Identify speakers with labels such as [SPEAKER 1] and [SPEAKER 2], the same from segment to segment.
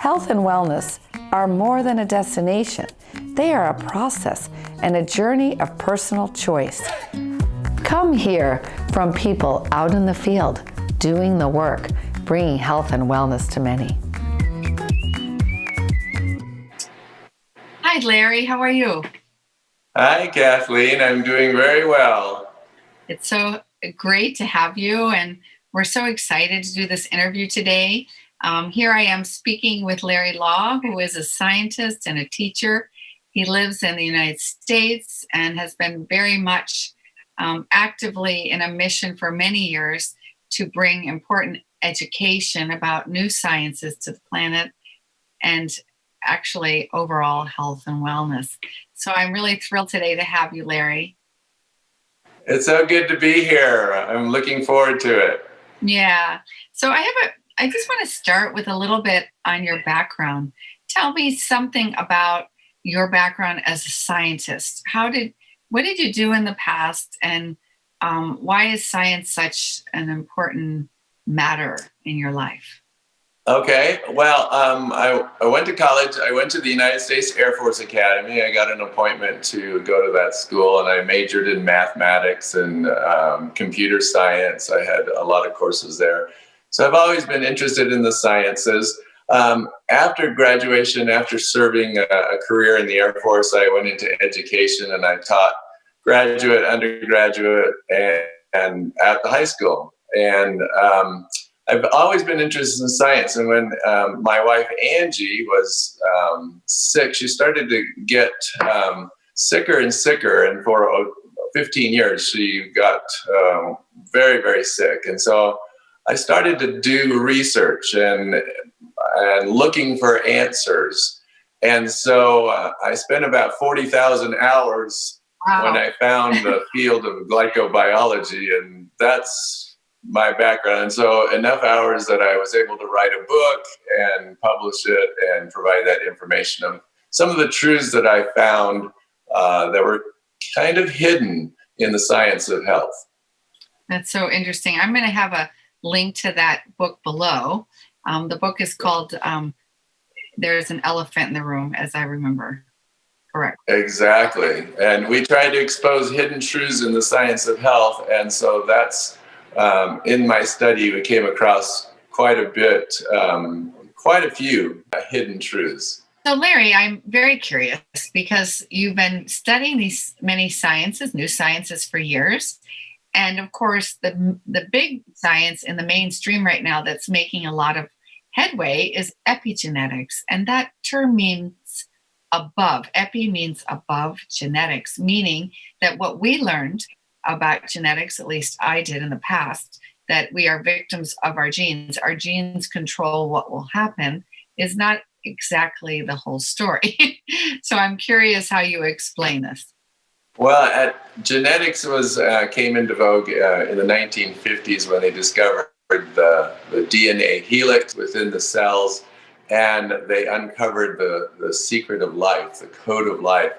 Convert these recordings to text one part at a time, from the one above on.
[SPEAKER 1] Health and wellness are more than a destination. They are a process and a journey of personal choice. Come hear from people out in the field, doing the work, bringing health and wellness to many.
[SPEAKER 2] Hi, Larry. How are you?
[SPEAKER 3] Hi, Kathleen. I'm doing very well.
[SPEAKER 2] It's so great to have you, and we're so excited to do this interview today. Here I am speaking with Larry Law, who is a scientist and a teacher. He lives in the United States and has been very much actively in a mission for many years to bring important education about new sciences to the planet and actually overall health and wellness. So I'm really thrilled today to have you, Larry.
[SPEAKER 3] It's so good to be here. I'm looking forward to it.
[SPEAKER 2] Yeah. So I just want to start with a little bit on your background. Tell me something about your background as a scientist. What did you do in the past, and why is science such an important matter in your life?
[SPEAKER 3] Okay. Well, I went to college. I went to the United States Air Force Academy. I got an appointment to go to that school, and I majored in mathematics and computer science. I had a lot of courses there. So I've always been interested in the sciences. After graduation, after serving a career in the Air Force, I went into education, and I taught graduate, undergraduate, and at the high school. And I've always been interested in science. And when my wife, Angie, was sick, she started to get sicker and sicker. And for 15 years, she got very, very sick. And so I started to do research and looking for answers. And so I spent about 40,000 hours when I found the field of glycobiology, and that's my background. And so enough hours that I was able to write a book and publish it and provide that information of some of the truths that I found that were kind of hidden in the science of health.
[SPEAKER 2] That's so interesting. I'm going to have a link to that book below. The book is called There's an Elephant in the Room, as I remember. Correct.
[SPEAKER 3] Exactly. And we try to expose hidden truths in the science of health. And so that's in my study, we came across quite a bit, quite a few hidden truths.
[SPEAKER 2] So Larry, I'm very curious because you've been studying these many sciences, new sciences for years. And of course, the big science in the mainstream right now that's making a lot of headway is epigenetics. And that term means above. Epi means above genetics, meaning that what we learned about genetics, at least I did in the past, that we are victims of our genes control what will happen, is not exactly the whole story. So I'm curious how you explain this.
[SPEAKER 3] Well, genetics came into vogue in the 1950s when they discovered the DNA helix within the cells, and they uncovered the secret of life, the code of life,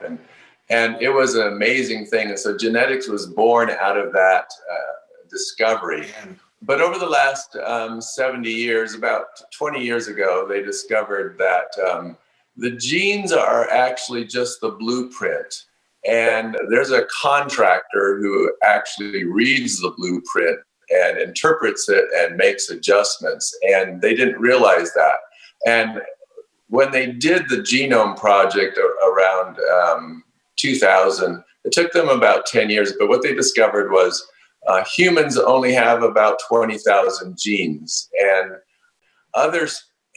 [SPEAKER 3] and it was an amazing thing. And so genetics was born out of that discovery. But over the last 70 years, about 20 years ago, they discovered that the genes are actually just the blueprint. And there's a contractor who actually reads the blueprint and interprets it and makes adjustments. And they didn't realize that. And when they did the genome project around 2000, it took them about 10 years. But what they discovered was humans only have about 20,000 genes. And other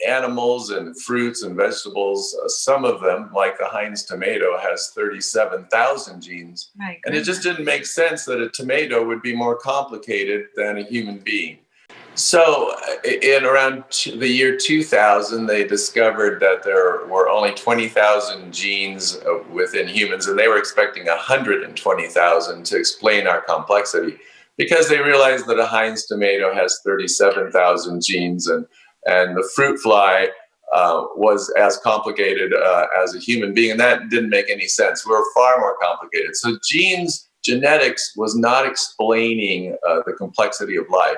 [SPEAKER 3] animals and fruits and vegetables, some of them, like the Heinz tomato, has 37,000 genes. And it just didn't make sense that a tomato would be more complicated than a human being. So in around the year 2000, they discovered that there were only 20,000 genes within humans, and they were expecting 120,000 to explain our complexity, because they realized that a Heinz tomato has 37,000 genes, and the fruit fly was as complicated as a human being, and that didn't make any sense. We were far more complicated. So genetics was not explaining the complexity of life.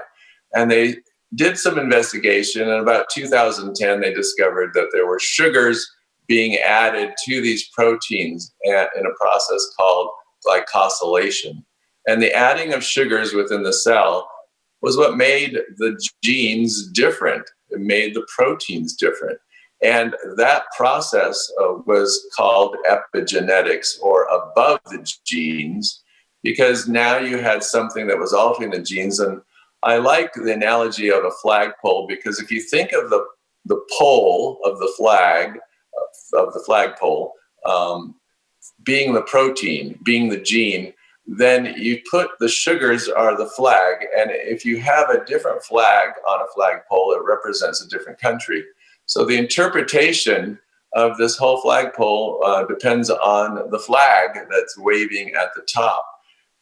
[SPEAKER 3] And they did some investigation. And about 2010, they discovered that there were sugars being added to these proteins in a process called glycosylation. And the adding of sugars within the cell was what made the genes different. It made the proteins different. And that process was called epigenetics, or above the genes, because now you had something that was altering the genes. And I like the analogy of a flagpole, because if you think of the pole of the flag, of the flagpole, being the protein, being the gene, then you put the sugars are the flag. And if you have a different flag on a flagpole, it represents a different country. So the interpretation of this whole flagpole depends on the flag that's waving at the top.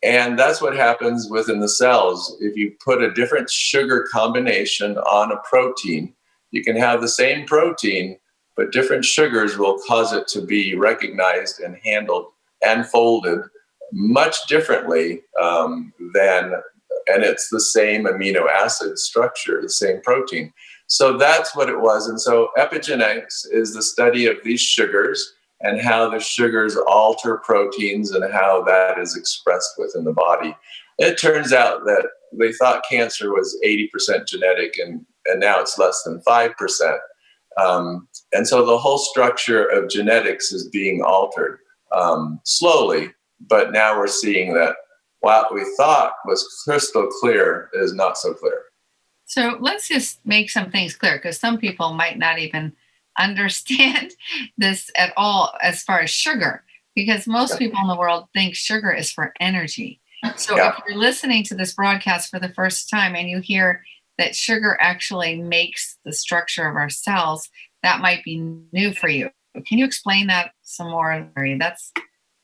[SPEAKER 3] And that's what happens within the cells. If you put a different sugar combination on a protein, you can have the same protein, but different sugars will cause it to be recognized and handled and folded much differently and it's the same amino acid structure, the same protein. So that's what it was. And so epigenetics is the study of these sugars and how the sugars alter proteins and how that is expressed within the body. It turns out that they thought cancer was 80% genetic, and now it's less than 5%. And so the whole structure of genetics is being altered slowly, but now we're seeing that what we thought was crystal clear is not so clear.
[SPEAKER 2] So let's just make some things clear, because some people might not even understand this at all as far as sugar, because most people in the world think sugar is for energy. So if you're listening to this broadcast for the first time and you hear that sugar actually makes the structure of our cells, that might be new for you. Can you explain that some more, Larry? That's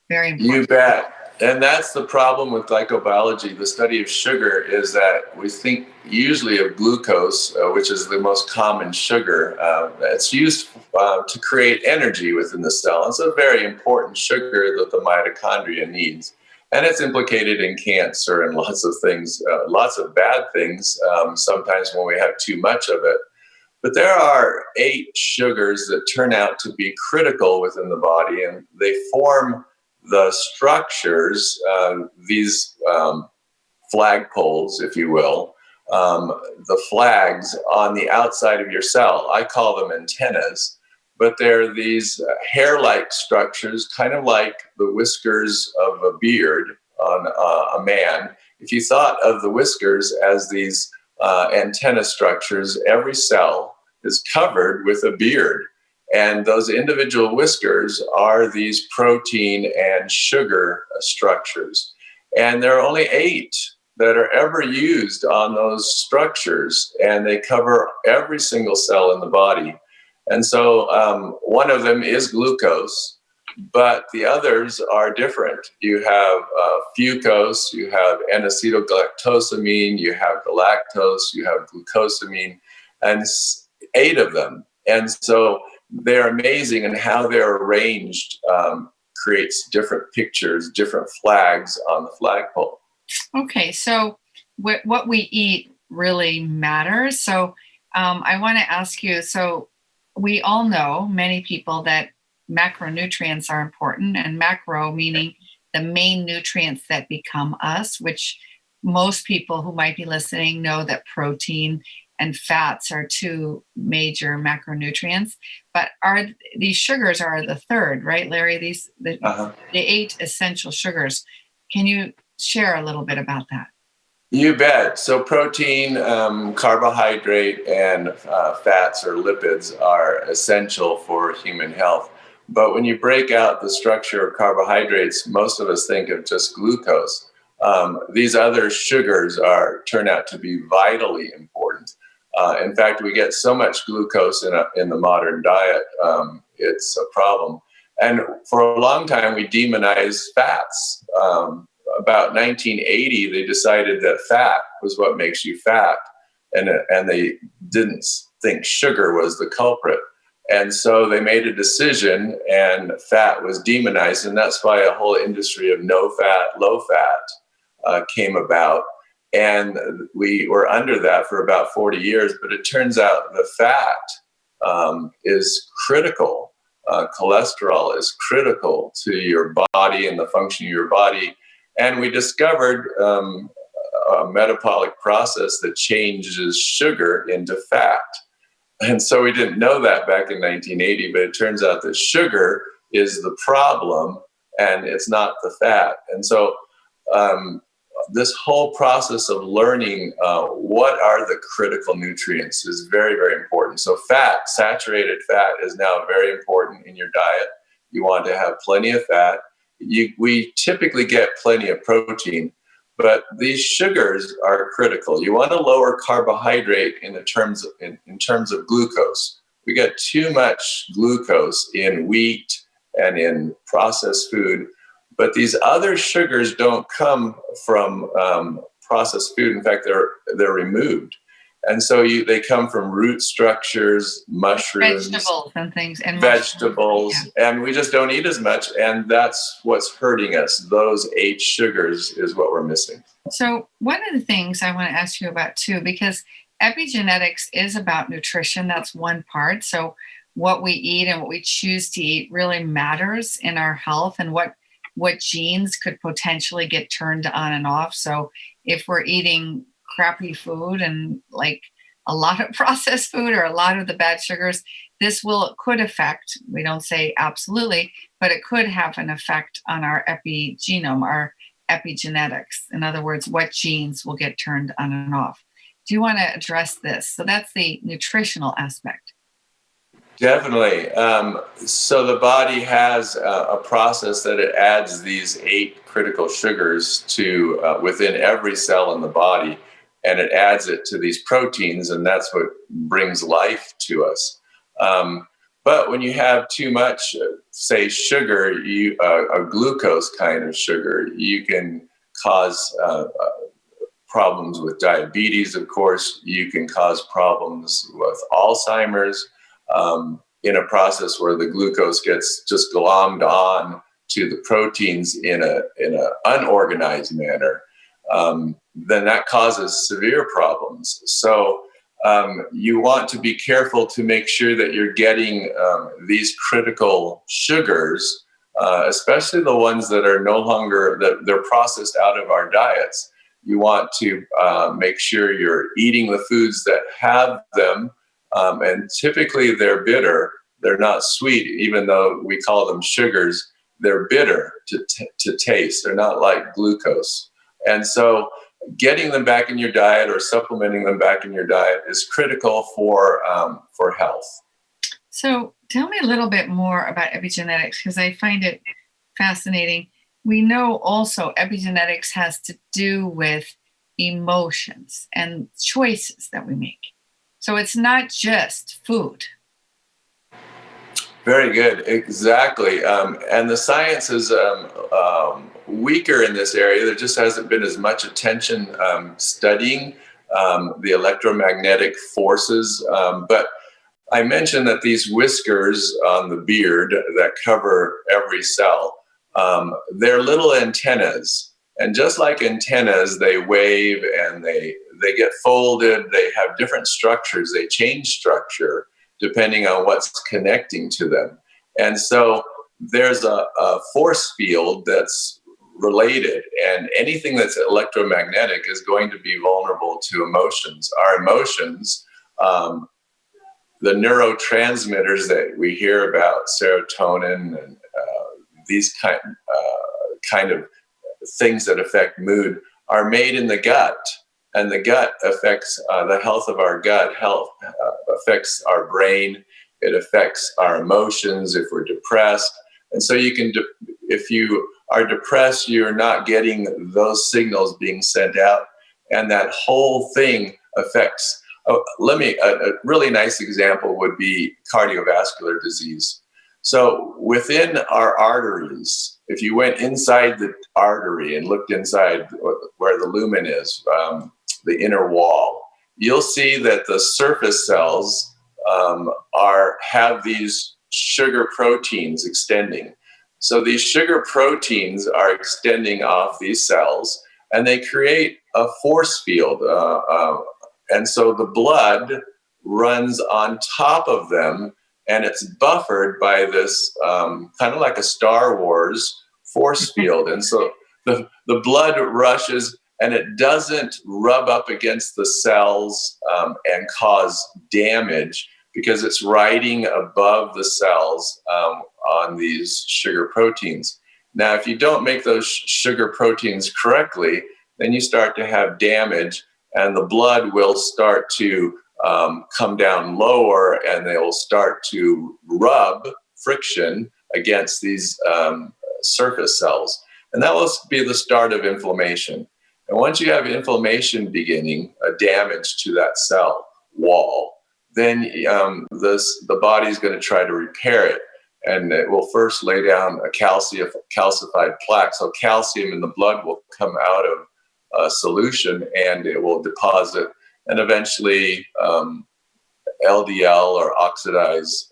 [SPEAKER 2] very important.
[SPEAKER 3] You bet. And that's the problem with glycobiology. The study of sugar is that we think usually of glucose, which is the most common sugar. It's used to create energy within the cell. It's a very important sugar that the mitochondria needs. And it's implicated in cancer and lots of things, lots of bad things, sometimes when we have too much of it. But there are 8 sugars that turn out to be critical within the body, and they form the structures, these flagpoles, if you will, the flags on the outside of your cell. I call them antennas, but they're these hair-like structures, kind of like the whiskers of a beard on a man. If you thought of the whiskers as these antenna structures, every cell is covered with a beard. And those individual whiskers are these protein and sugar structures. And there are only 8 that are ever used on those structures, and they cover every single cell in the body. And so one of them is glucose, but the others are different. You have fucose, you have N-acetylgalactosamine, you have galactose, you have glucosamine, and 8 of them. And so they're amazing, and how they're arranged creates different pictures, different flags on the flagpole.
[SPEAKER 2] Okay, so what we eat really matters. So I want to ask you, so we all know, many people, that macronutrients are important, and macro meaning the main nutrients that become us, which most people who might be listening know that protein and fats are 2 major macronutrients, but these sugars are the third, right, Larry? The 8 essential sugars. Can you share a little bit about that?
[SPEAKER 3] You bet. So protein, carbohydrate, and fats or lipids are essential for human health. But when you break out the structure of carbohydrates, most of us think of just glucose. These other sugars turn out to be vitally important. In fact, we get so much glucose in the modern diet, it's a problem. And for a long time, we demonized fats. About 1980, they decided that fat was what makes you fat, and they didn't think sugar was the culprit. And so they made a decision, and fat was demonized, and that's why a whole industry of no fat, low fat came about. And we were under that for about 40 years, but it turns out the fat is critical. Cholesterol is critical to your body and the function of your body. And we discovered a metabolic process that changes sugar into fat. And so we didn't know that back in 1980, but it turns out that sugar is the problem and it's not the fat. And so this whole process of learning what are the critical nutrients is very, very important. So fat, saturated fat, is now very important in your diet. You want to have plenty of fat. We typically get plenty of protein, but these sugars are critical. You want to lower carbohydrate in terms of glucose. We get too much glucose in wheat and in processed food. But these other sugars don't come from processed food. In fact, they're removed, and so they come from root structures, mushrooms,
[SPEAKER 2] vegetables and things, and
[SPEAKER 3] vegetables, and we just don't eat as much, and that's what's hurting us. Those 8 sugars is what we're missing.
[SPEAKER 2] So one of the things I want to ask you about too, because epigenetics is about nutrition. That's one part. So what we eat and what we choose to eat really matters in our health, and what genes could potentially get turned on and off. So if we're eating crappy food and like a lot of processed food or a lot of the bad sugars, could affect, we don't say absolutely, but it could have an effect on our epigenome, our epigenetics. In other words, what genes will get turned on and off. Do you want to address this? So that's the nutritional aspect.
[SPEAKER 3] Definitely. So the body has a process that it adds these 8 critical sugars to within every cell in the body, and it adds it to these proteins, and that's what brings life to us. But when you have too much, say, sugar, a glucose kind of sugar, you can cause problems with diabetes, of course. You can cause problems with Alzheimer's. In a process where the glucose gets just glommed on to the proteins in a unorganized manner, then that causes severe problems. So you want to be careful to make sure that you're getting these critical sugars, especially the ones that are no longer, that they're processed out of our diets. You want to make sure you're eating the foods that have them. And typically they're bitter. They're not sweet, even though we call them sugars. They're bitter to taste. They're not like glucose. And so getting them back in your diet or supplementing them back in your diet is critical for health.
[SPEAKER 2] So tell me a little bit more about epigenetics, because I find it fascinating. We know also epigenetics has to do with emotions and choices that we make. So it's not just food.
[SPEAKER 3] Very good. Exactly. And the science is weaker in this area. There just hasn't been as much attention studying the electromagnetic forces. But I mentioned that these whiskers on the beard that cover every cell, they're little antennas. And just like antennas, they wave and they get folded. They have different structures. They change structure depending on what's connecting to them. And so there's a force field that's related, and anything that's electromagnetic is going to be vulnerable to emotions. Our emotions, the neurotransmitters that we hear about, serotonin and these kind of things that affect mood, are made in the gut, and the gut affects the health of our gut. Health affects our brain. It affects our emotions if we're depressed. And so if you are depressed, you're not getting those signals being sent out, and that whole thing affects. A really nice example would be cardiovascular disease. So within our arteries, if you went inside the artery and looked inside where the lumen is, the inner wall, you'll see that the surface cells have these sugar proteins extending. So these sugar proteins are extending off these cells, and they create a force field. And so the blood runs on top of them, and it's buffered by this kind of like a Star Wars force field. And so the blood rushes, and it doesn't rub up against the cells and cause damage, because it's riding above the cells on these sugar proteins. Now, if you don't make those sugar proteins correctly, then you start to have damage, and the blood will start to come down lower, and they will start to rub friction against these surface cells. And that will be the start of inflammation. And once you have inflammation beginning, a damage to that cell wall, then the body is going to try to repair it. And it will first lay down a calcified plaque. So calcium in the blood will come out of a solution, and it will deposit, and eventually LDL or oxidized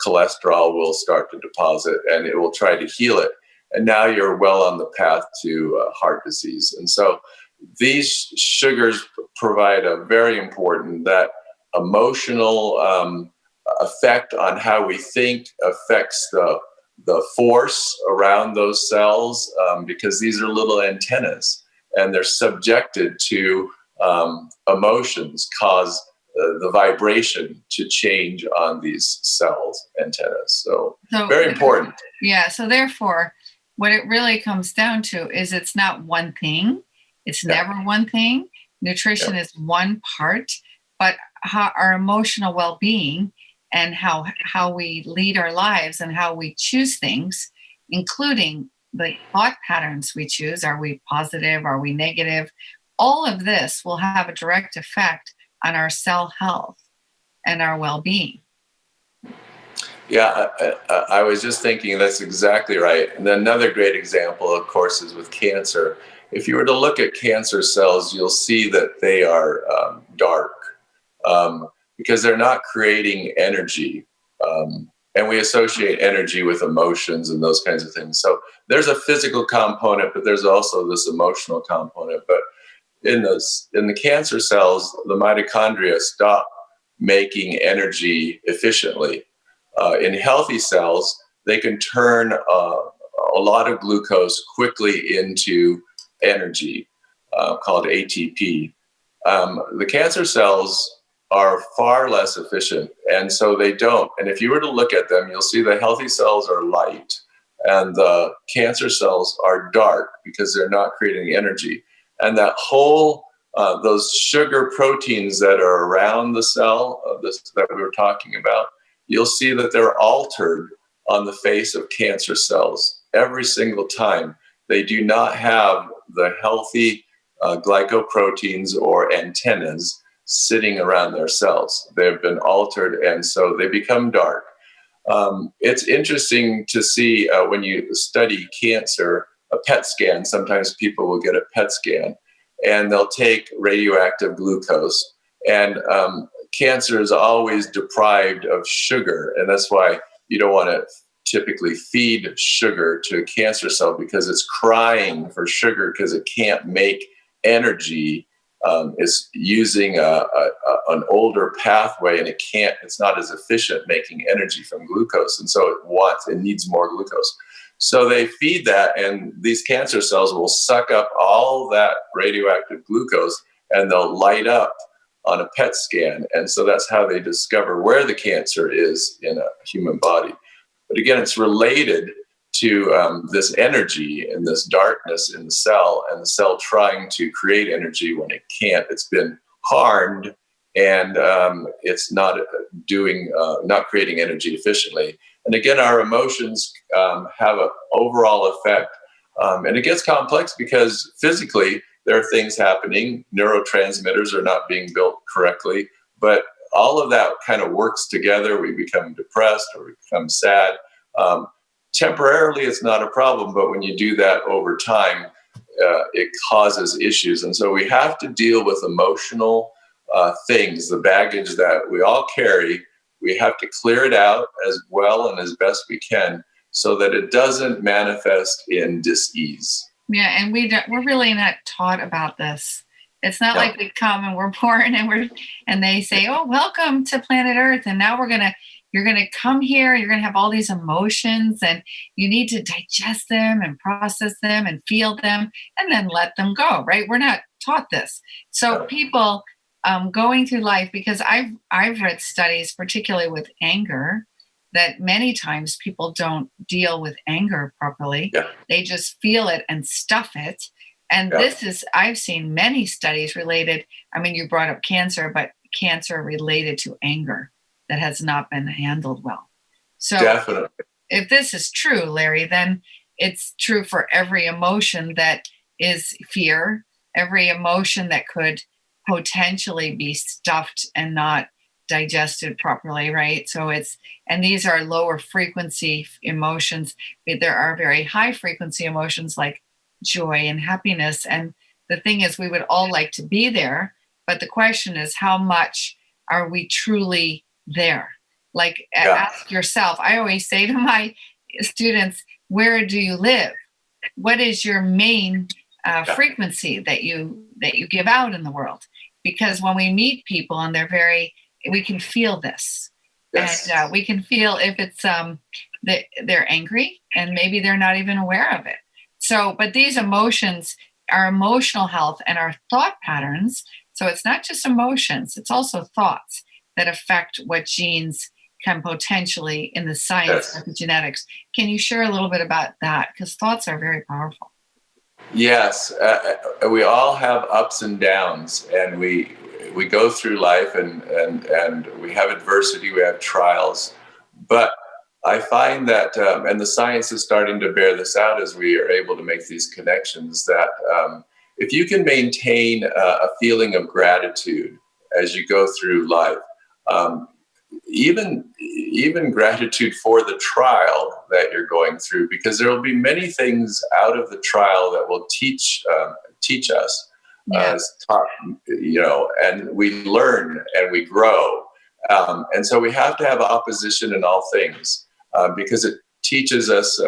[SPEAKER 3] cholesterol will start to deposit, and it will try to heal it. And now you're well on the path to heart disease. And so these sugars provide a very important, that emotional effect on how we think affects the force around those cells, because these are little antennas, and they're subjected to emotions, cause the vibration to change on these cells, antennas. So very important.
[SPEAKER 2] Yeah. So therefore, what it really comes down to is it's not one thing. It's never one thing. Nutrition is one part, but how our emotional well-being and how we lead our lives and how we choose things, including the thought patterns we choose. Are we positive? Are we negative? All of this will have a direct effect on our cell health and our well-being.
[SPEAKER 3] Yeah, I was just thinking that's exactly right. And another great example, of course, is with cancer. If you were to look at cancer cells, you'll see that they are dark because they're not creating energy. And we associate energy with emotions and those kinds of things. So there's a physical component, but there's also this emotional component. But in the cancer cells, the mitochondria stop making energy efficiently. In healthy cells, they can turn a lot of glucose quickly into energy, called ATP. The cancer cells are far less efficient, and so they don't. And if you were to look at them, you'll see the healthy cells are light, and the cancer cells are dark because they're not creating energy. And that whole those sugar proteins that are around the cell, that we were talking about, you'll see that they're altered on the face of cancer cells every single time. They do not have the healthy glycoproteins or antennas sitting around their cells. They've been altered, and so they become dark. It's interesting to see when you study cancer, a PET scan. Sometimes people will get a PET scan, and they'll take radioactive glucose, and cancer is always deprived of sugar, and that's why you don't want to typically feed sugar to a cancer cell, because it's crying for sugar because it can't make energy. It's using an older pathway, and it's not as efficient making energy from glucose, and so it needs more glucose. So they feed that, and these cancer cells will suck up all that radioactive glucose, and they'll light up on a PET scan. And so that's how they discover where the cancer is in a human body. But again, it's related to this energy and this darkness in the cell, and the cell trying to create energy when it can't. It's been harmed, and it's not creating energy efficiently. And again, our emotions have an overall effect. And it gets complex because physically there are things happening. Neurotransmitters are not being built correctly, but all of that kind of works together. We become depressed or we become sad. Temporarily, it's not a problem, but when you do that over time, it causes issues. And so we have to deal with emotional things, the baggage that we all carry. We have to clear it out as well and as best we can so that it doesn't manifest in dis-ease.
[SPEAKER 2] Yeah, and we're really not taught about this. It's not
[SPEAKER 3] No.
[SPEAKER 2] like we come and we're born and they say, "Oh, welcome to planet Earth, and now you're gonna come here. You're gonna have all these emotions, and you need to digest them and process them and feel them, and then let them go." Right? We're not taught this. So
[SPEAKER 3] No.
[SPEAKER 2] people going through life, because I've read studies, particularly with anger, that many times people don't deal with anger properly.
[SPEAKER 3] Yeah.
[SPEAKER 2] They just feel it and stuff it. And
[SPEAKER 3] Yeah.
[SPEAKER 2] I've seen many studies related. I mean, you brought up cancer, but cancer related to anger that has not been handled well. So
[SPEAKER 3] Definitely.
[SPEAKER 2] if this is true, Larry, then it's true for every emotion that is fear, every emotion that could potentially be stuffed and not digested properly, right? And these are lower frequency emotions. There are very high frequency emotions like joy and happiness. And the thing is, we would all like to be there. But the question is, how much are we truly there? Like,
[SPEAKER 3] Yeah.
[SPEAKER 2] ask yourself. I always say to my students, where do you live? What is your main frequency that you give out in the world? Because when we meet people and we can feel this.
[SPEAKER 3] Yes.
[SPEAKER 2] And we can feel if it's they're angry and maybe they're not even aware of it. So, but these emotions, our emotional health and our thought patterns, so it's not just emotions, it's also thoughts that affect what genes can potentially, in the science of epigenetics. Can you share a little bit about that? Because thoughts are very powerful.
[SPEAKER 3] Yes, we all have ups and downs, and we go through life, and we have adversity, we have trials. But I find that, and the science is starting to bear this out as we are able to make these connections, that if you can maintain a feeling of gratitude as you go through life, um, even gratitude for the trial that you're going through, because there will be many things out of the trial that will teach us,
[SPEAKER 2] Yeah.
[SPEAKER 3] and we learn and we grow, and so we have to have opposition in all things, because it teaches us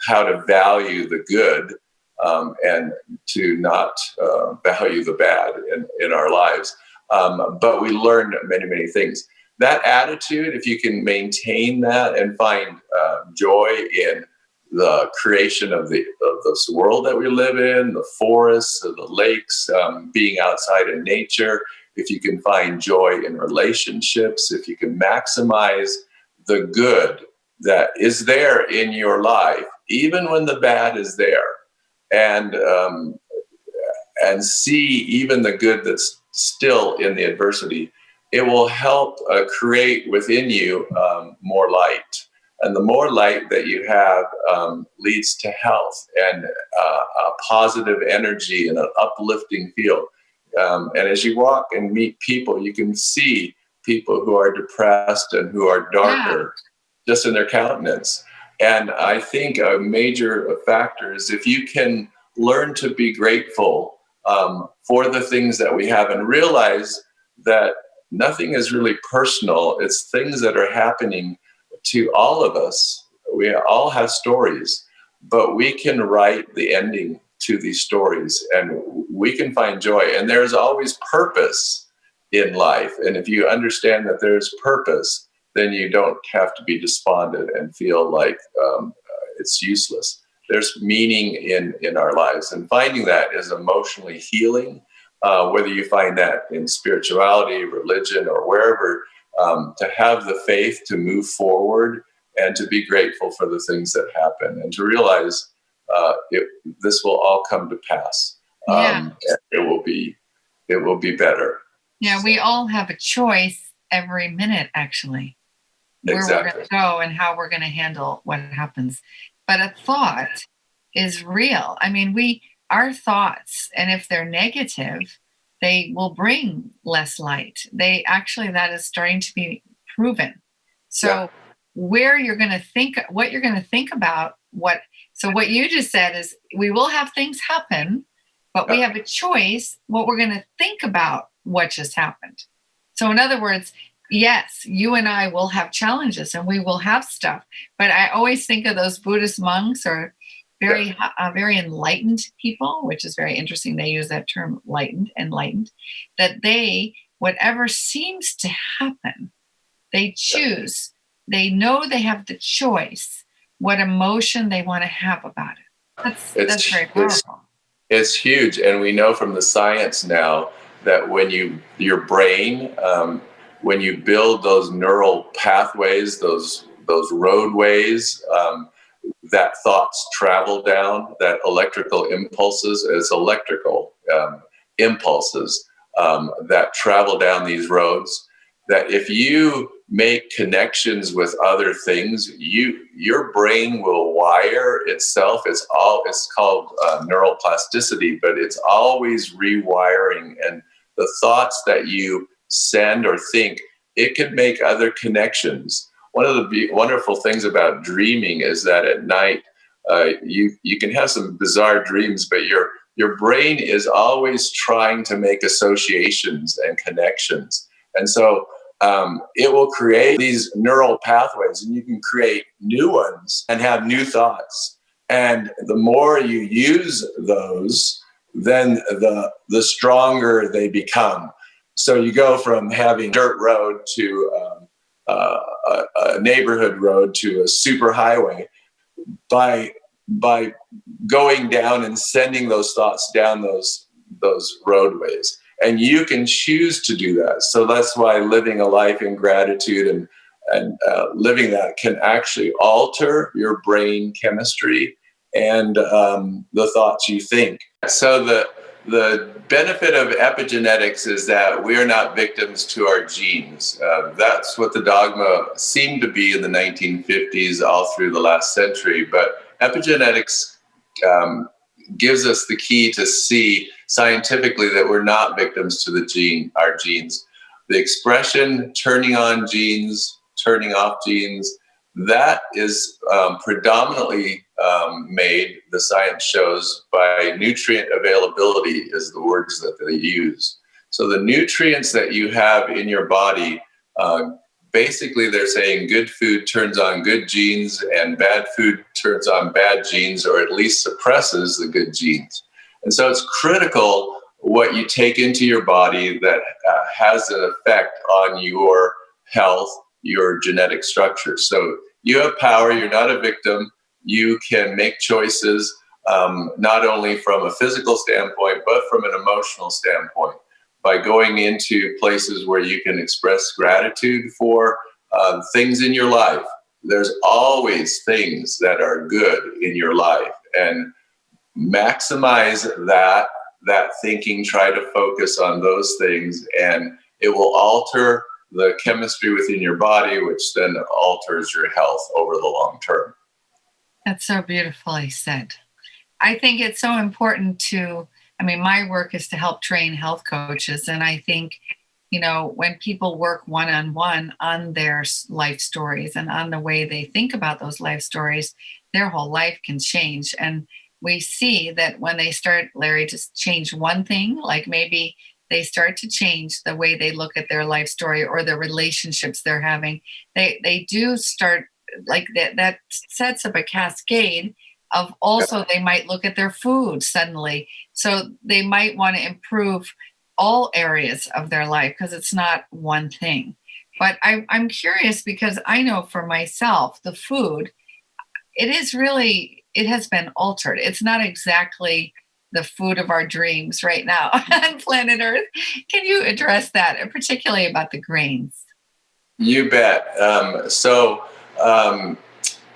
[SPEAKER 3] how to value the good, and to not value the bad in our lives. But we learn many things. That attitude, if you can maintain that and find joy in the creation of this world that we live in, the forests, the lakes, being outside in nature, if you can find joy in relationships, if you can maximize the good that is there in your life, even when the bad is there, and and see even the good that's still in the adversity, it will help create within you more light. And the more light that you have leads to health and a positive energy and an uplifting feel. And as you walk and meet people, you can see people who are depressed and who are
[SPEAKER 2] Yeah.
[SPEAKER 3] darker just in their countenance. And I think a major factor is if you can learn to be grateful for the things that we have and realize that nothing is really personal. It's things that are happening to all of us. We all have stories, but we can write the ending to these stories and we can find joy. And there's always purpose in life. And if you understand that there's purpose, then you don't have to be despondent and feel like it's useless. There's meaning in our lives, and finding that is emotionally healing. Whether you find that in spirituality, religion, or wherever, to have the faith to move forward and to be grateful for the things that happen, and to realize this will all come to pass.
[SPEAKER 2] Yeah.
[SPEAKER 3] It will be better.
[SPEAKER 2] Yeah. We all have a choice every minute, actually, where we're going
[SPEAKER 3] Exactly.
[SPEAKER 2] to go and how we're going to handle what happens. But a thought is real. I mean, our thoughts, and if they're negative, they will bring less light. That is starting to be proven. So
[SPEAKER 3] Yeah.
[SPEAKER 2] where you're going to think, what you're going to think about, what you just said is we will have things happen, but we
[SPEAKER 3] Yeah.
[SPEAKER 2] have a choice what we're going to think about what just happened. So in other words, yes, you and I will have challenges and we will have stuff. But I always think of those Buddhist monks or very enlightened people, which is very interesting. They use that term enlightened, that they, whatever seems to happen, they choose. They know they have the choice what emotion they want to have about it. That's very powerful.
[SPEAKER 3] It's huge, and we know from the science now that when your brain, when you build those neural pathways, those roadways, that thoughts travel down, that electrical impulses, it's electrical impulses that travel down these roads. That if you make connections with other things, your brain will wire itself. It's called neuroplasticity, but it's always rewiring. And the thoughts that you send or think, it could make other connections. One of the wonderful things about dreaming is that at night you can have some bizarre dreams, but your brain is always trying to make associations and connections. And so it will create these neural pathways, and you can create new ones and have new thoughts. And the more you use those, then the stronger they become. So you go from having dirt road to a neighborhood road to a super highway by going down and sending those thoughts down those roadways. And you can choose to do that. So that's why living a life in gratitude and living that can actually alter your brain chemistry and the thoughts you think. So the benefit of epigenetics is that we are not victims to our genes. That's what the dogma seemed to be in the 1950s, all through the last century. But epigenetics gives us the key to see scientifically that we're not victims to our genes. The expression turning on genes, turning off genes, that is predominantly made, the science shows, by nutrient availability is the words that they use. So the nutrients that you have in your body, basically they're saying good food turns on good genes and bad food turns on bad genes, or at least suppresses the good genes. And so it's critical what you take into your body that has an effect on your health, your genetic structure. So you have power, you're not a victim. You can make choices, not only from a physical standpoint, but from an emotional standpoint, by going into places where you can express gratitude for things in your life. There's always things that are good in your life, and maximize that thinking. Try to focus on those things, and it will alter the chemistry within your body, which then alters your health over the long term.
[SPEAKER 2] That's so beautifully said. I think it's so important my work is to help train health coaches. And I think, when people work one-on-one on their life stories and on the way they think about those life stories, their whole life can change. And we see that when they start, Larry, to change one thing, like maybe they start to change the way they look at their life story or the relationships they're having, they do start, like that sets up a cascade of also they might look at their food suddenly. So they might want to improve all areas of their life because it's not one thing. But I'm curious because I know for myself, the food, it has been altered. It's not exactly the food of our dreams right now on planet Earth. Can you address that, and particularly about the grains?
[SPEAKER 3] You bet.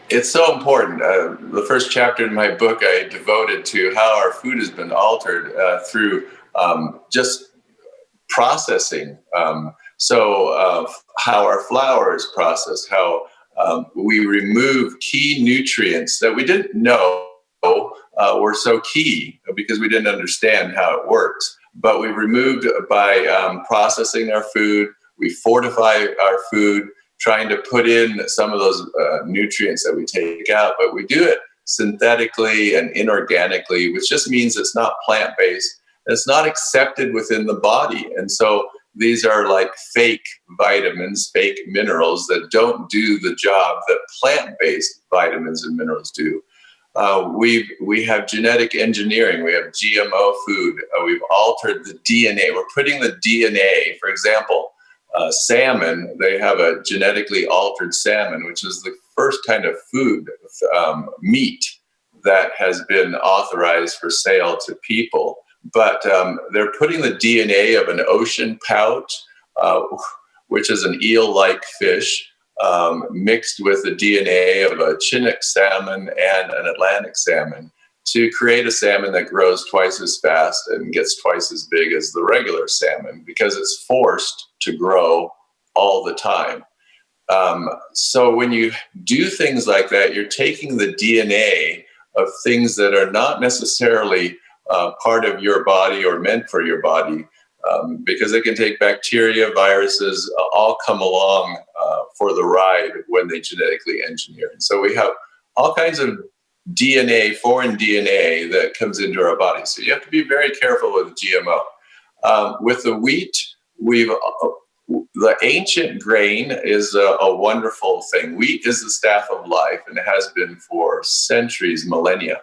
[SPEAKER 3] It's so important. The first chapter in my book I devoted to how our food has been altered through just processing. How our flour is processed, how we remove key nutrients that we didn't know were so key because we didn't understand how it works. But we've removed by processing our food. We fortify our food, trying to put in some of those nutrients that we take out, but we do it synthetically and inorganically, which just means it's not plant-based. It's not accepted within the body. And so these are like fake vitamins, fake minerals that don't do the job that plant-based vitamins and minerals do. We have genetic engineering. We have GMO food. We've altered the DNA. We're putting the DNA, for example, salmon. They have a genetically altered salmon, which is the first kind of food, meat, that has been authorized for sale to people. But they're putting the DNA of an ocean pout, which is an eel-like fish, mixed with the DNA of a Chinook salmon and an Atlantic salmon to create a salmon that grows twice as fast and gets twice as big as the regular salmon because it's forced to grow all the time. So when you do things like that, you're taking the DNA of things that are not necessarily part of your body or meant for your body, because they can take bacteria, viruses, all come along for the ride when they genetically engineer. And so we have all kinds of DNA, foreign DNA, that comes into our body. So you have to be very careful with GMO. With the wheat, the ancient grain is a wonderful thing. Wheat is the staff of life, and it has been for centuries, millennia.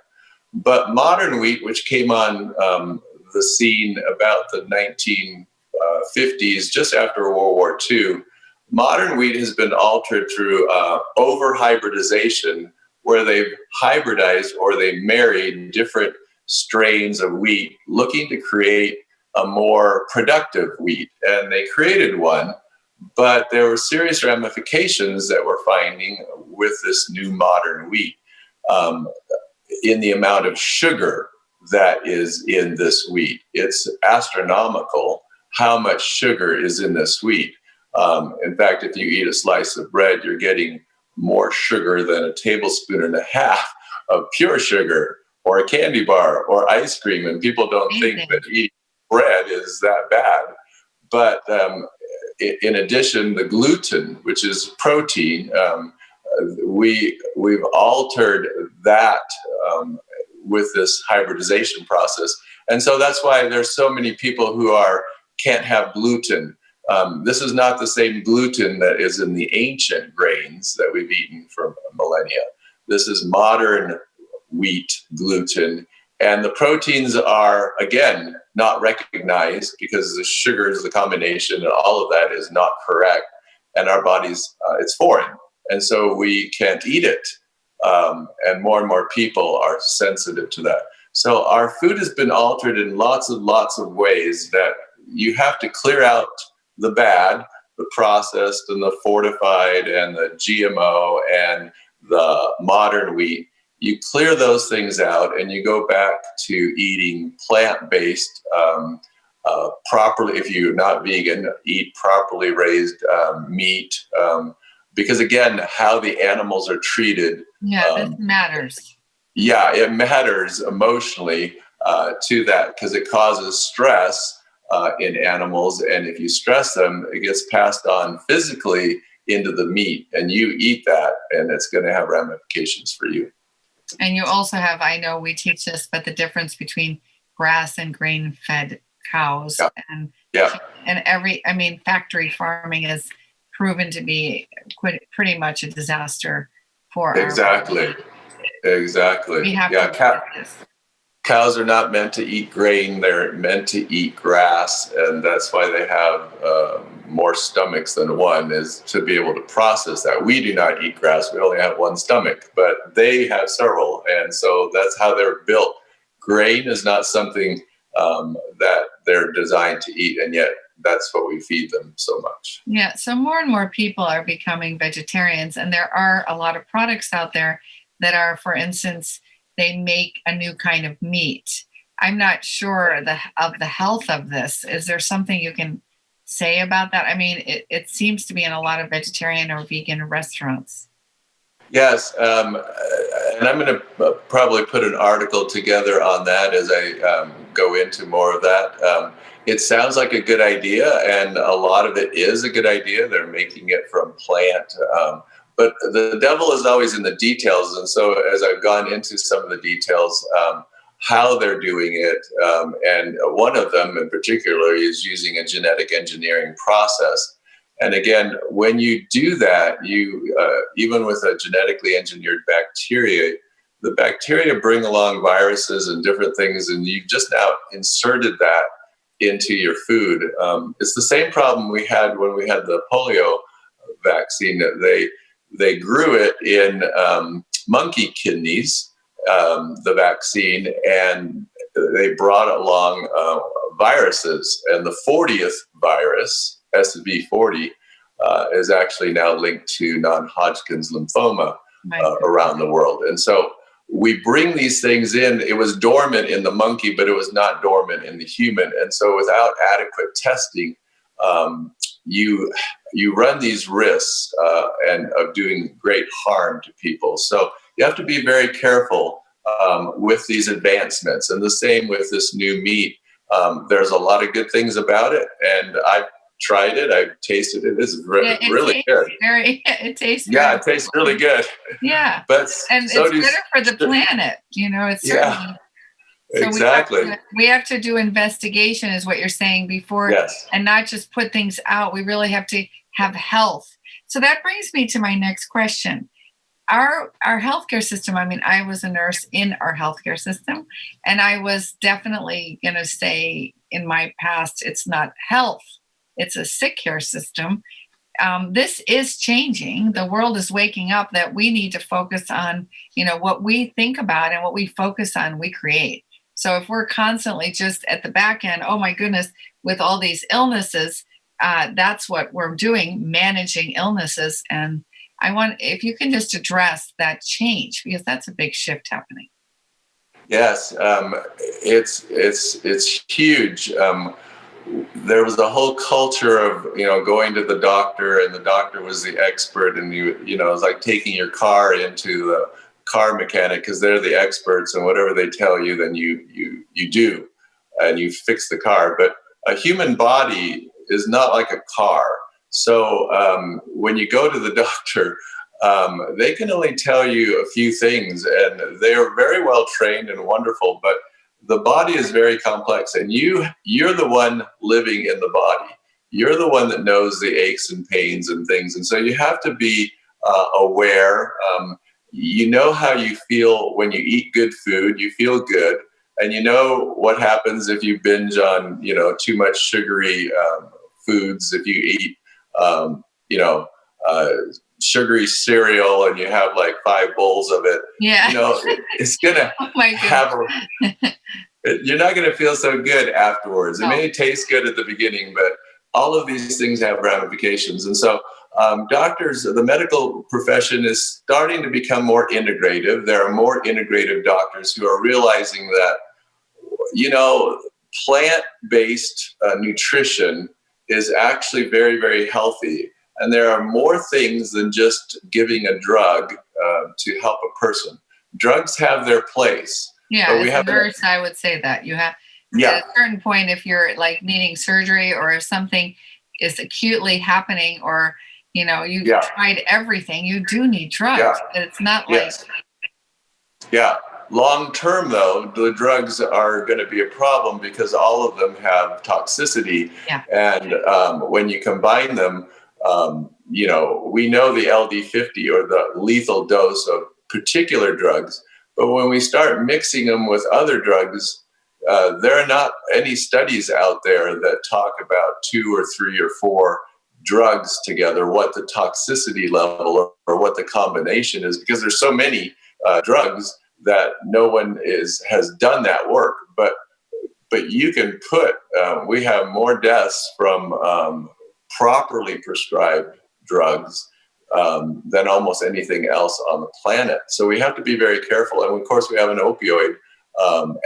[SPEAKER 3] But modern wheat, which came on the scene about the 1950s, just after World War II, modern wheat has been altered through over-hybridization, where they've hybridized or they married different strains of wheat looking to create a more productive wheat. And they created one, but there were serious ramifications that we're finding with this new modern wheat, in the amount of sugar that is in this wheat. It's astronomical how much sugar is in this wheat. In fact, if you eat a slice of bread, you're getting more sugar than a tablespoon and a half of pure sugar, or a candy bar, or ice cream. And people don't think that eating bread is that bad. But in addition, the gluten, which is protein, we've altered that with this hybridization process. And so that's why there's so many people who can't have gluten. This is not the same gluten that is in the ancient grains that we've eaten for millennia. This is modern wheat gluten. And the proteins are, again, not recognized because the sugars, the combination, and all of that is not correct. And our bodies, it's foreign. And so we can't eat it. And more people are sensitive to that. So our food has been altered in lots of ways that you have to clear out the bad, the processed and the fortified and the GMO and the modern wheat. You clear those things out and you go back to eating plant-based, properly. If you're not vegan, eat properly raised meat. Because again, how the animals are treated.
[SPEAKER 2] Yeah, it matters.
[SPEAKER 3] Yeah, it matters emotionally to that, because it causes stress in animals. And if you stress them, it gets passed on physically into the meat, and you eat that, and it's going to have ramifications for you.
[SPEAKER 2] And you also have, I know we teach this, but the difference between grass and grain-fed cows.
[SPEAKER 3] Yeah.
[SPEAKER 2] And factory farming is proven to be pretty much a disaster for
[SPEAKER 3] Exactly.
[SPEAKER 2] We have to
[SPEAKER 3] cows are not meant to eat grain. They're meant to eat grass, and that's why they have more stomachs than one, is to be able to process that. We do not eat grass. We only have one stomach, but they have several, and so that's how they're built. Grain is not something that they're designed to eat, and yet that's what we feed them so much.
[SPEAKER 2] Yeah, so more and more people are becoming vegetarians, and there are a lot of products out there that are, for instance, they make a new kind of meat. I'm not sure of the health of this. Is there something you can say about that? I mean, it seems to be in a lot of vegetarian or vegan restaurants.
[SPEAKER 3] Yes, and I'm going to probably put an article together on that as I go into more of that. It sounds like a good idea, and a lot of it is a good idea. They're making it from plant. But the devil is always in the details. And so as I've gone into some of the details, how they're doing it, and one of them in particular is using a genetic engineering process. And again, when you do that, you even with a genetically engineered bacteria, the bacteria bring along viruses and different things, and you've just now inserted that into your food. It's the same problem we had when we had the polio vaccine. They grew it in monkey kidneys, the vaccine, and they brought along viruses. And the 40th virus, SV40, is actually now linked to non-Hodgkin's lymphoma around the world. And so we bring these things in. It was dormant in the monkey, but it was not dormant in the human. And so without adequate testing, you run these risks and of doing great harm to people. So you have to be very careful with these advancements. And the same with this new meat. There's a lot of good things about it, and I've tried it. I've tasted it. It's really good.
[SPEAKER 2] It tastes
[SPEAKER 3] it tastes really good.
[SPEAKER 2] Yeah,
[SPEAKER 3] but
[SPEAKER 2] and so it's better for the planet. It's certainly. So
[SPEAKER 3] exactly.
[SPEAKER 2] We have to do investigation, is what you're saying, before, and not just put things out. We really have to have health. So that brings me to my next question. Our healthcare system, I was a nurse in our healthcare system, and I was definitely going to say in my past, it's not health, it's a sick care system. This is changing. The world is waking up that we need to focus on, what we think about, and what we focus on, we create. So if we're constantly just at the back end, oh my goodness, with all these illnesses, that's what we're doing, managing illnesses. And I want, if you can just address that change, because that's a big shift happening.
[SPEAKER 3] Yes, it's huge. There was a whole culture of going to the doctor, and the doctor was the expert, and it was like taking your car into the car mechanic because they're the experts, and whatever they tell you, then you do, and you fix the car. But a human body is not like a car. So when you go to the doctor, they can only tell you a few things, and they are very well trained and wonderful, but the body is very complex, and you're the one living in the body. You're the one that knows the aches and pains and things. And so you have to be aware. You know how you feel when you eat good food, you feel good. And you know what happens if you binge on, too much sugary foods. If you eat, sugary cereal and you have like 5 bowls of it, it's going to you're not going to feel so good afterwards. It may taste good at the beginning, but all of these things have ramifications. And so doctors, the medical profession is starting to become more integrative. There are more integrative doctors who are realizing that, plant-based nutrition is actually very, very healthy. And there are more things than just giving a drug to help a person. Drugs have their place.
[SPEAKER 2] Yeah, as a nurse, I would say that you have at a certain point, if you're like needing surgery, or if something is acutely happening, or you've tried everything, you do need drugs. It's not like
[SPEAKER 3] long term, though, the drugs are going to be a problem because all of them have toxicity. And when you combine them, we know the LD50, or the lethal dose of particular drugs. But when we start mixing them with other drugs, there are not any studies out there that talk about 2 or 3 or 4 drugs together, what the toxicity level or what the combination is, because there's so many drugs that no one has done that work. But you can put, we have more deaths from properly prescribed drugs than almost anything else on the planet. So we have to be very careful. And of course, we have an opioid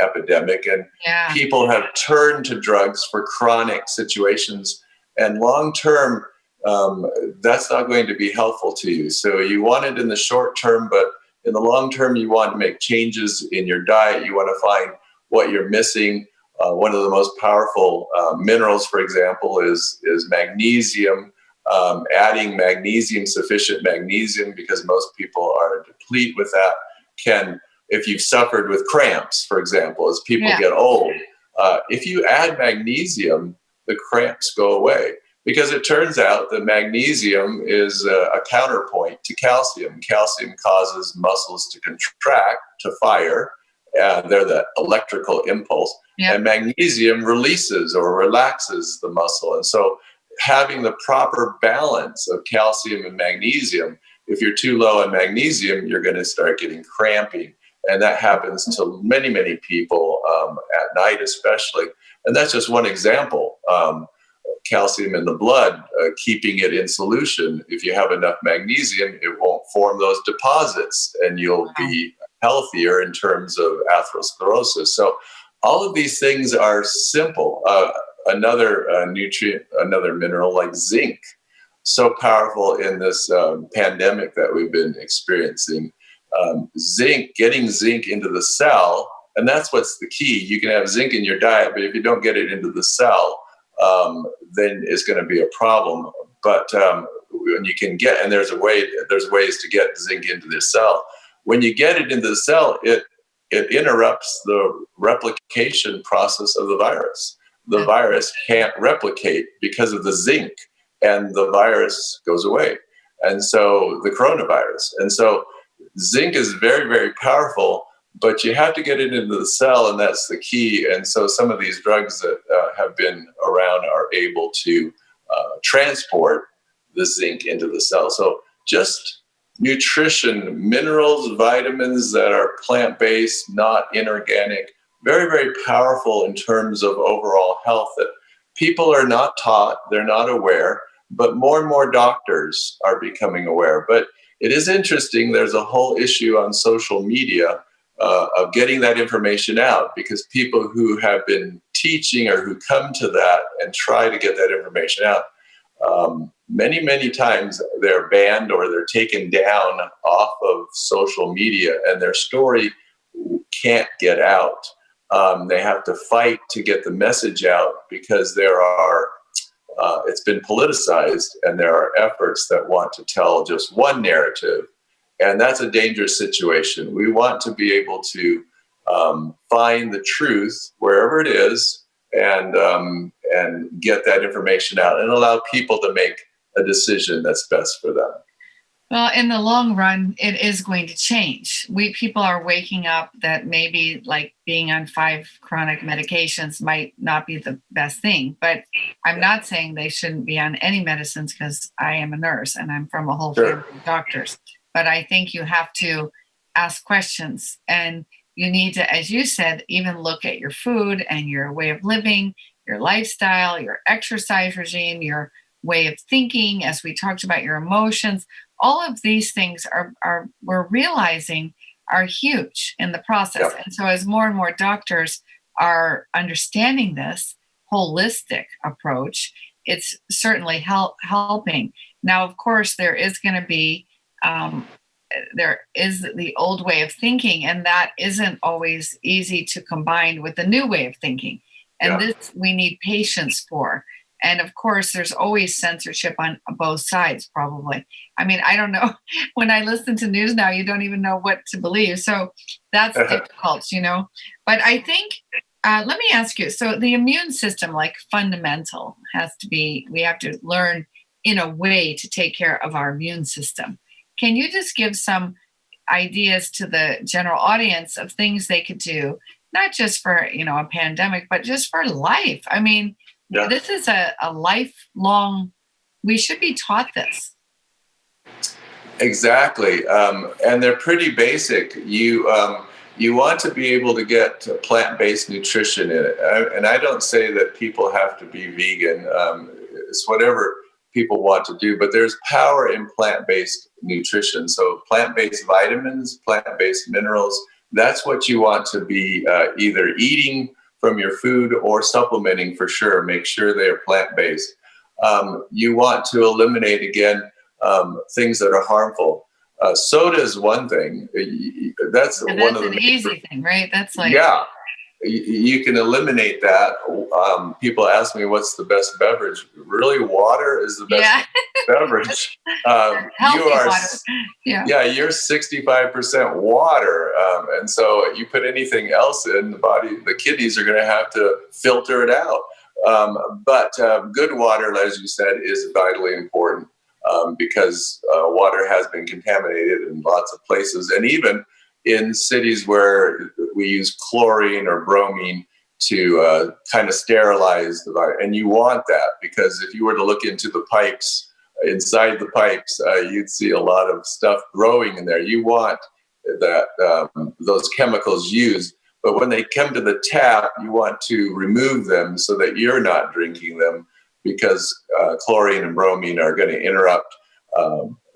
[SPEAKER 3] epidemic, and people have turned to drugs for chronic situations. And long term, that's not going to be helpful to you. So you want it in the short term, but in the long term, you want to make changes in your diet. You want to find what you're missing. One of the most powerful minerals, for example, is magnesium. Adding magnesium, sufficient magnesium, because most people are deplete with that, can, if you've suffered with cramps, for example, as people get old, if you add magnesium, the cramps go away. because it turns out that magnesium is a counterpoint to calcium. Calcium causes muscles to contract, to fire. They're the electrical impulse.
[SPEAKER 2] Yep.
[SPEAKER 3] And magnesium releases or relaxes the muscle. And so having the proper balance of calcium and magnesium, if you're too low on magnesium, you're going to start getting cramping. And that happens to many, many people at night especially. And that's just one example. Calcium in the blood, keeping it in solution. If you have enough magnesium, it won't form those deposits and you'll be healthier in terms of atherosclerosis. So all of these things are simple. Another nutrient, another mineral like zinc, so powerful in this pandemic that we've been experiencing. Zinc, getting zinc into the cell, and that's what's the key. You can have zinc in your diet, but if you don't get it into the cell, then it's going to be a problem. But when you can get, and there's ways to get zinc into the cell. When you get it into the cell, it interrupts the replication process of the virus. The virus can't replicate because of the zinc, and the virus goes away. And so the coronavirus. And so zinc is very, very powerful, but you have to get it into the cell, and that's the key. And so some of these drugs that have been around are able to transport the zinc into the cell. So just nutrition, minerals, vitamins that are plant-based, not inorganic, very, very powerful in terms of overall health that people are not taught, they're not aware, but more and more doctors are becoming aware. But it is interesting, there's a whole issue on social media of getting that information out, because people who have been teaching or who come to that and try to get that information out, many, many times they're banned or they're taken down off of social media, and their story can't get out. They have to fight to get the message out because there are, it's been politicized, and there are efforts that want to tell just one narrative. And that's a dangerous situation. We want to be able to find the truth wherever it is, and get that information out and allow people to make a decision that's best for them.
[SPEAKER 2] Well, in the long run, it is going to change. People are waking up that maybe like being on 5 chronic medications might not be the best thing, but I'm not saying they shouldn't be on any medicines, because I am a nurse and I'm from a whole family of doctors. But I think you have to ask questions, and you need to, as you said, even look at your food and your way of living, your lifestyle, your exercise regime, your way of thinking, as we talked about, your emotions. All of these things are we're realizing are huge in the process. Yep. And so as more and more doctors are understanding this holistic approach, it's certainly helping. Now, of course, there is going to be, there is the old way of thinking, and that isn't always easy to combine with the new way of thinking. And this we need patience for. And of course, there's always censorship on both sides, probably. I mean, I don't know. When I listen to news now, you don't even know what to believe. So that's difficult, you know. But I think, let me ask you, so the immune system, like fundamental, we have to learn in a way to take care of our immune system. Can you just give some ideas to the general audience of things they could do, not just for, a pandemic, but just for life? I mean, this is a lifelong, we should be taught this.
[SPEAKER 3] Exactly. And they're pretty basic. You want to be able to get plant-based nutrition in it. And I don't say that people have to be vegan. It's whatever people want to do, but there's power in plant-based nutrition. So plant-based vitamins, plant-based minerals, that's what you want to be either eating from your food or supplementing for sure. Make sure they are plant-based. You want to eliminate, again, things that are harmful. Soda is one thing. That's one of the
[SPEAKER 2] an easy thing, right? That's like...
[SPEAKER 3] Yeah, you can eliminate that. People ask me, what's the best beverage? Really, water is the best beverage.
[SPEAKER 2] Healthy water.
[SPEAKER 3] You're 65% water. And so you put anything else in the body, the kidneys are going to have to filter it out. But good water, as you said, is vitally important because water has been contaminated in lots of places. And even in cities where we use chlorine or bromine to kind of sterilize the water. And you want that because if you were to look into the pipes, inside the pipes, you'd see a lot of stuff growing in there. You want that those chemicals used. But when they come to the tap, you want to remove them so that you're not drinking them because chlorine and bromine are going to interrupt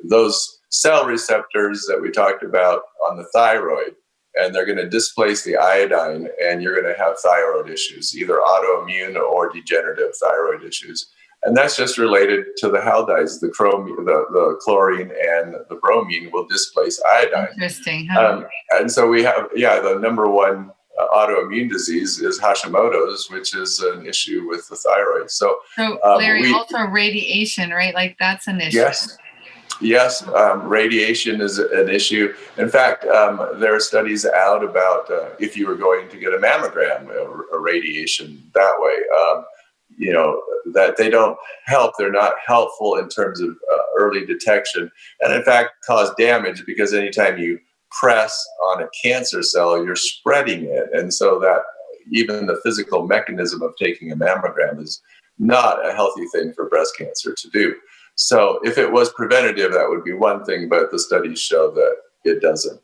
[SPEAKER 3] those cell receptors that we talked about on the thyroid. And they're going to displace the iodine, and you're going to have thyroid issues, either autoimmune or degenerative thyroid issues. And that's just related to the haldides. The chlorine and the bromine will displace iodine.
[SPEAKER 2] Interesting. Huh?
[SPEAKER 3] And so we have, the number one autoimmune disease is Hashimoto's, which is an issue with the thyroid. So
[SPEAKER 2] Larry, also radiation, right? Like that's an issue.
[SPEAKER 3] Yes, radiation is an issue. In fact, there are studies out about if you were going to get a mammogram, a radiation that way, that they don't help. They're not helpful in terms of early detection, and in fact cause damage because anytime you press on a cancer cell, you're spreading it. And so that even the physical mechanism of taking a mammogram is not a healthy thing for breast cancer to do. So if it was preventative, that would be one thing, but the studies show that it doesn't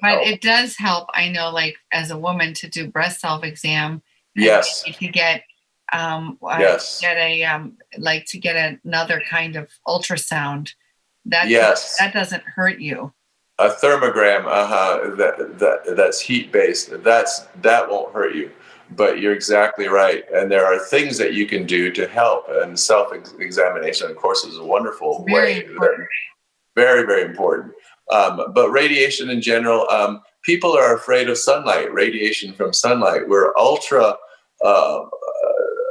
[SPEAKER 2] but
[SPEAKER 3] help.
[SPEAKER 2] It does help. I know, like as a woman, to do breast self-exam.
[SPEAKER 3] Yes.
[SPEAKER 2] If you get to get another kind of ultrasound, that doesn't hurt you.
[SPEAKER 3] A thermogram, that's heat-based. That won't hurt you. But you're exactly right. And there are things that you can do to help. And self-examination, of course, is a wonderful way. Very, very important. But radiation in general, people are afraid of sunlight, radiation from sunlight. We're ultra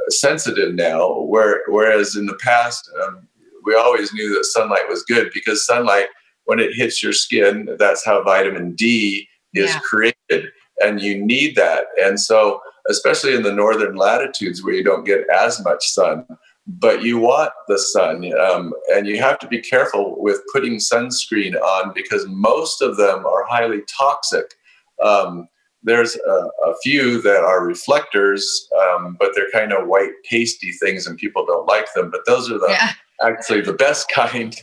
[SPEAKER 3] sensitive now, whereas in the past, we always knew that sunlight was good because sunlight, when it hits your skin, that's how vitamin D is created. And you need that. And so, especially in the northern latitudes where you don't get as much sun, but you want the sun. And you have to be careful with putting sunscreen on because most of them are highly toxic. There's a few that are reflectors, but they're kind of white, pasty things and people don't like them. But those are actually the best kind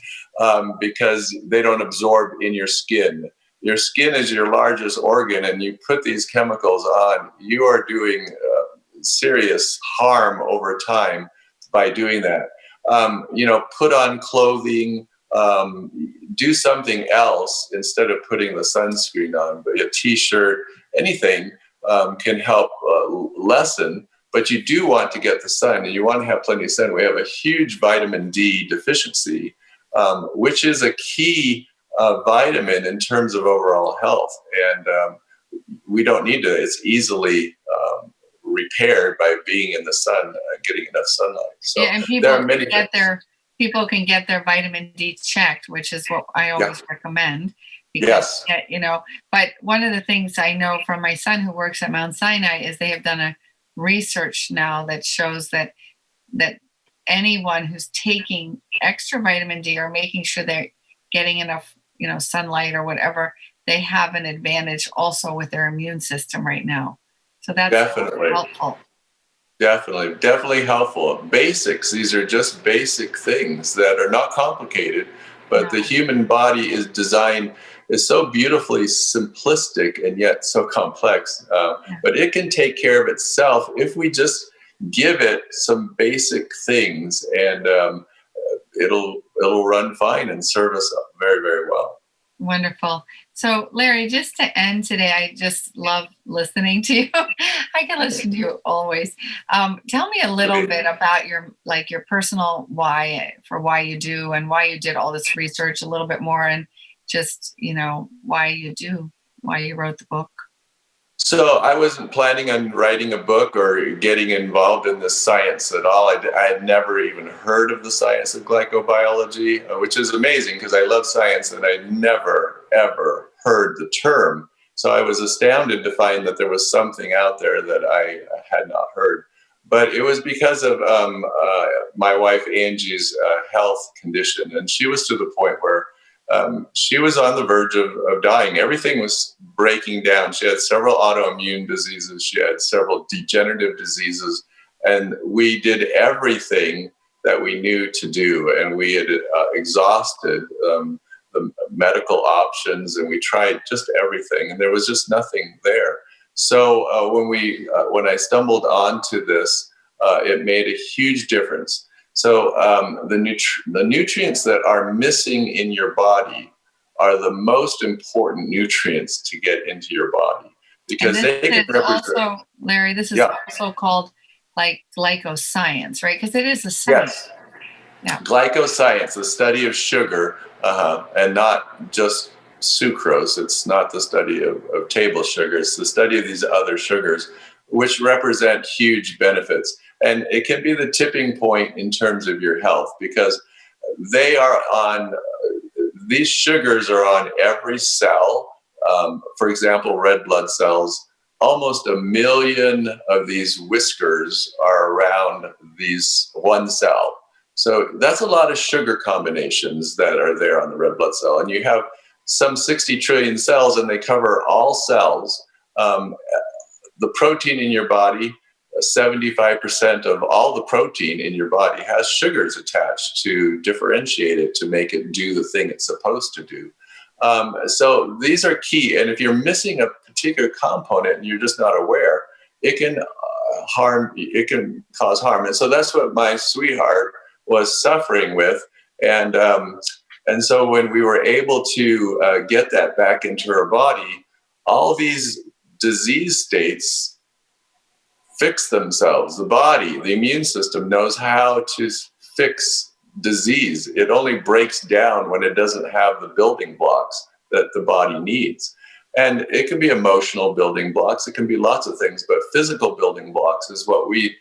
[SPEAKER 3] because they don't absorb in your skin. Your skin is your largest organ, and you put these chemicals on, you are doing serious harm over time by doing that. Put on clothing, do something else instead of putting the sunscreen on. But a t-shirt, anything can help lessen, but you do want to get the sun, and you want to have plenty of sun. We have a huge vitamin D deficiency, which is a key vitamin in terms of overall health. And we don't need to, it's easily repaired by being in the sun, getting enough sunlight. So
[SPEAKER 2] and people can get their vitamin D checked, which is what I always recommend. Because, but one of the things I know from my son who works at Mount Sinai is they have done a research now that shows that anyone who's taking extra vitamin D or making sure they're getting enough sunlight or whatever, they have an advantage also with their immune system right now. So that's definitely helpful.
[SPEAKER 3] Definitely helpful. Basics. These are just basic things that are not complicated, but the human body is so beautifully simplistic and yet so complex. But it can take care of itself if we just give it some basic things, and it'll run fine and serve us very, very well.
[SPEAKER 2] Wonderful. So, Larry, just to end today, I just love listening to you. I can listen to you always. Tell me a little bit about your personal why you do and why you did all this research a little bit more, and just, why you wrote the book.
[SPEAKER 3] So I wasn't planning on writing a book or getting involved in this science at all. I had never even heard of the science of glycobiology, which is amazing because I love science and I never, ever heard the term. So I was astounded to find that there was something out there that I had not heard. But it was because of my wife Angie's health condition, and she was to the point where she was on the verge of dying. Everything was breaking down. She had several autoimmune diseases. She had several degenerative diseases, and we did everything that we knew to do, and we had exhausted the medical options, and we tried just everything, and there was just nothing there. So when I stumbled onto this, it made a huge difference. So the nutrients that are missing in your body are the most important nutrients to get into your body, because they can represent.
[SPEAKER 2] Also, Larry, this is also called like glycoscience, right? Because it is a science.
[SPEAKER 3] Yes.
[SPEAKER 2] Yeah.
[SPEAKER 3] Glycoscience, the study of sugar, and not just sucrose. It's not the study of table sugar. It's the study of these other sugars, which represent huge benefits. And it can be the tipping point in terms of your health, because they are on, these sugars are on every cell. For example, red blood cells, almost 1 million of these whiskers are around these one cell. So that's a lot of sugar combinations that are there on the red blood cell. And you have some 60 trillion cells, and they cover all cells. The protein in your body, 75% of all the protein in your body has sugars attached to differentiate it, to make it do the thing it's supposed to do. So these are key. And if you're missing a particular component and you're just not aware, it can cause harm. And so that's what my sweetheart was suffering with. And so when we were able to get that back into her body, all these disease states fix themselves. The body, the immune system knows how to fix disease. It only breaks down when it doesn't have the building blocks that the body needs. And it can be emotional building blocks. It can be lots of things, but physical building blocks is what we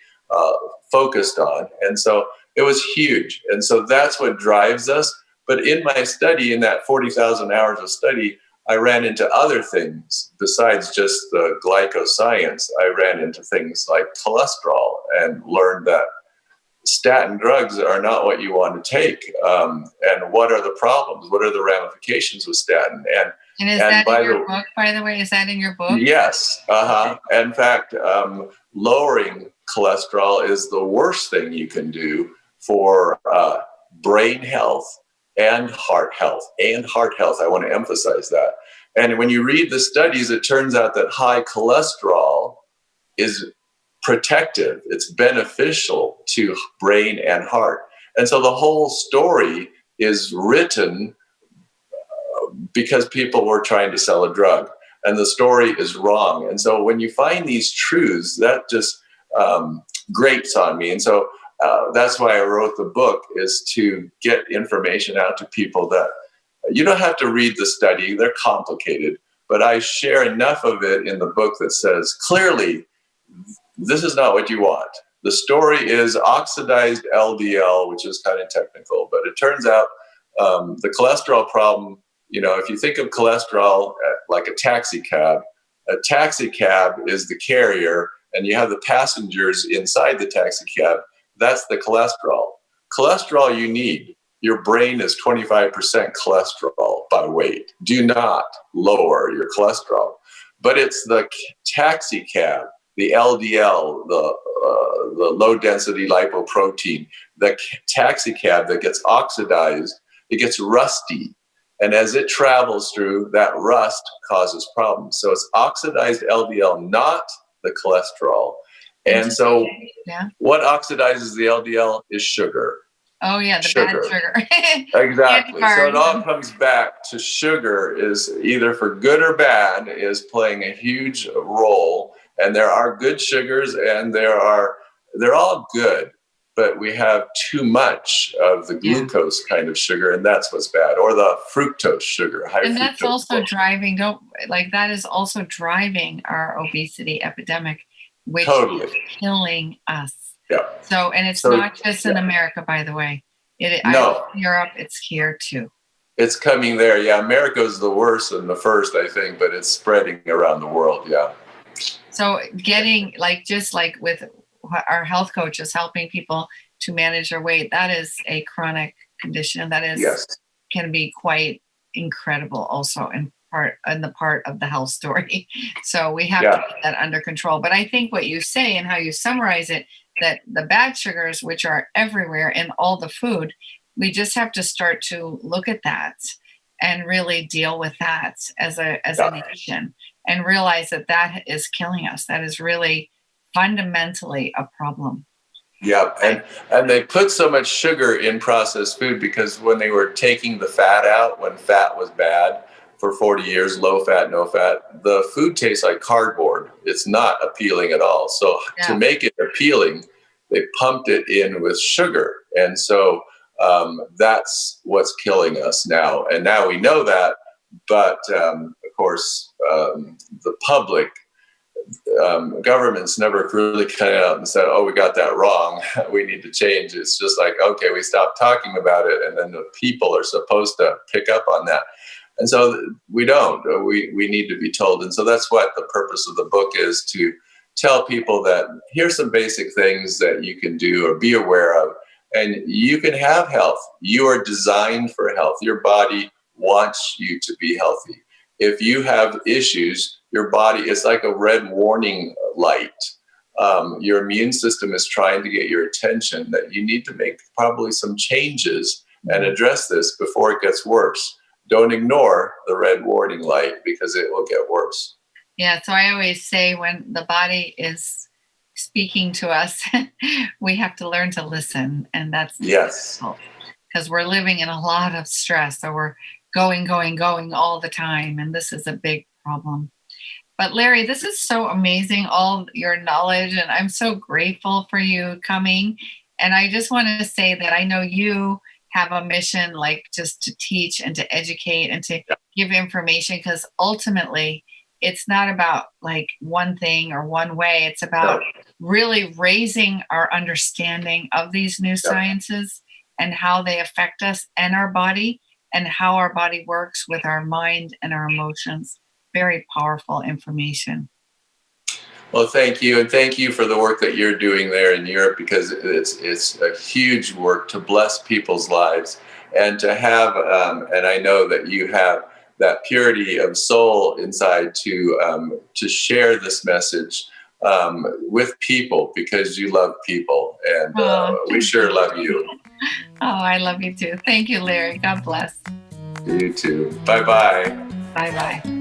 [SPEAKER 3] focused on. And so it was huge. And so that's what drives us. But in my study, in that 40,000 hours of study, I ran into other things besides just the glycoscience. I ran into things like cholesterol and learned that statin drugs are not what you want to take. And what are the problems? What are the ramifications with statin?
[SPEAKER 2] And is that in your book, by the way? Is that in your book?
[SPEAKER 3] Yes. In fact, lowering cholesterol is the worst thing you can do for brain health and heart health. I want to emphasize that. And when you read the studies, it turns out that high cholesterol is protective. It's beneficial to brain and heart. And so the whole story is written because people were trying to sell a drug, and the story is wrong. And so when you find these truths, that just grates on me. And so that's why I wrote the book, is to get information out to people that you don't have to read the study. They're complicated, but I share enough of it in the book that says clearly, this is not what you want. The story is oxidized LDL, which is kind of technical, but it turns out the cholesterol problem, if you think of cholesterol like a taxi cab is the carrier, and you have the passengers inside the taxi cab. That's the cholesterol. Cholesterol you need. Your brain is 25% cholesterol by weight. Do not lower your cholesterol. But it's the taxi cab, the LDL, the low density lipoprotein, the taxi cab that gets oxidized, it gets rusty. And as it travels through, that rust causes problems. So it's oxidized LDL, not the cholesterol. And so what oxidizes the LDL is sugar.
[SPEAKER 2] Oh, yeah, the bad sugar.
[SPEAKER 3] Exactly. So it all comes back to sugar, is either for good or bad, is playing a huge role. And there are good sugars, and they're all good, but we have too much of the glucose kind of sugar, and that's what's bad, or the fructose sugar.
[SPEAKER 2] And that's also driving, that is also driving our obesity epidemic, which is killing us.
[SPEAKER 3] Yeah.
[SPEAKER 2] So, and it's not just in America, by the way. Europe, it's here too.
[SPEAKER 3] It's coming there. Yeah. America's the worst and the first, I think, but it's spreading around the world. Yeah.
[SPEAKER 2] So getting just like with our health coaches helping people to manage their weight, that is a chronic condition that is
[SPEAKER 3] Yes.
[SPEAKER 2] can be quite incredible also in the part of the health story. So we have to get that under control. But I think what you say and how you summarize it, that the bad sugars, which are everywhere in all the food, we just have to start to look at that and really deal with that as a nation, and realize that that is killing us. That is really fundamentally a problem.
[SPEAKER 3] Yeah, and they put so much sugar in processed food because when they were taking the fat out, when fat was bad for 40 years, low fat, no fat, the food tastes like cardboard. It's not appealing at all. So to make it appealing, they pumped it in with sugar. And so that's what's killing us now. And now we know that, but of course, the public governments never really came out and said, oh, we got that wrong. We need to change. It's just like, okay, we stopped talking about it. And then the people are supposed to pick up on that. And so we don't. We need to be told. And so that's what the purpose of the book is, to tell people that here's some basic things that you can do or be aware of. And you can have health. You are designed for health. Your body wants you to be healthy. If you have issues, your body is like a red warning light. Your immune system is trying to get your attention that you need to make probably some changes and address this before it gets worse. Don't ignore the red warning light because it will get worse.
[SPEAKER 2] Yeah, so I always say when the body is speaking to us, we have to learn to listen. And that's difficult because we're living in a lot of stress. So we're going all the time. And this is a big problem. But Larry, this is so amazing, all your knowledge. And I'm so grateful for you coming. And I just want to say that I know you have a mission, like just to teach and to educate and to give information, because ultimately it's not about like one thing or one way. It's about really raising our understanding of these new sciences and how they affect us and our body and how our body works with our mind and our emotions. Very powerful information.
[SPEAKER 3] Well, thank you. And thank you for the work that you're doing there in Europe, because it's a huge work to bless people's lives and to have, and I know that you have that purity of soul inside to share this message with people, because you love people, and we sure love you.
[SPEAKER 2] Oh, I love you too. Thank you, Larry. God bless.
[SPEAKER 3] You too. Bye-bye.
[SPEAKER 2] Bye-bye.